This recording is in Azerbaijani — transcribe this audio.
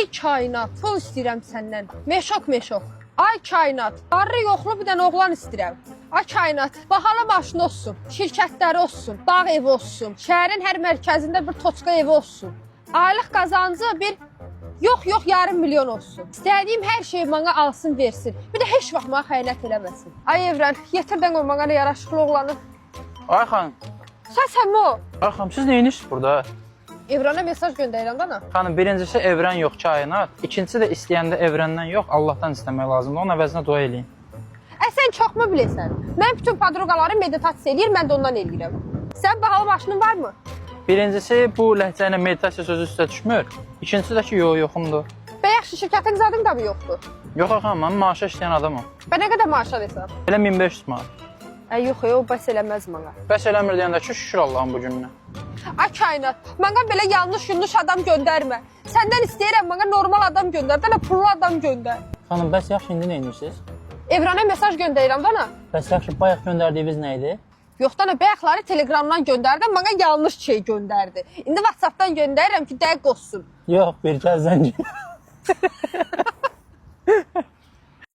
Ay kainat, pul istəyirəm səndən. Meşok. Ay kainat, arı yoxlu bir dənə oğlan istəyirəm. Ay kainat, bahalı maşın olsun, şirkətləri olsun, dağ evi olsun, şəhərin hər mərkəzində bir toçka evi olsun. Aylıq qazancı bir yox yarım milyon olsun. İstədiyim hər şeyi mənə alsın, versin. Bir də heç vaxt mənə xəyanət eləməsin. Ay Evren, yetirdən o mənə yaraşıqlı oğlanı. Ay xanım. Sən mi o? Ay xanım, siz neyiniz burada? Evrana mesaj göndərirəm dana. Xanım, birincisi Evren yox, kainat. İkincisi də istəyəndə Evrəndən yox, Allahdan istəmək lazımdır. Onun əvəzinə dua eləyin. Sən çox mu bilirsən? Mən bütün podroqaları meditasiya eləyir, mən də ondan eləyirəm. Sən bahalı maşının varmı? Birincisi, bu ləhcə ilə meditasiya sözü üstə düşmür. İkincisi də ki, yoxumdur. Və yaxşı, şirkətin zadın da mı yoxdur? Yox, xanım, mən maaşa işləyən adamım. Və nə qədər maaş alırsan? Elə 1500 manat. Yox, o bəs eləməz mənə. Bəs eləmir deyəndə ki, şükür Allah'ın bu gününə. Ay kainat, mənə belə yanlış adam göndərmə. Səndən istəyirəm, mənə normal adam göndər, dənə pullu adam göndər. Xanım, bəs yaxşı, indi nə edirsiniz? Evrana mesaj göndərirəm dana. Bəs yaxşı, bayaq göndərdiyiniz nə idi? Yox dana, bayaqları Telegramdan göndərdim, mənə yanlış şey göndərdi. İndi WhatsAppdan göndərirəm ki, dəqiq olsun. Yox, bir kəz zəng.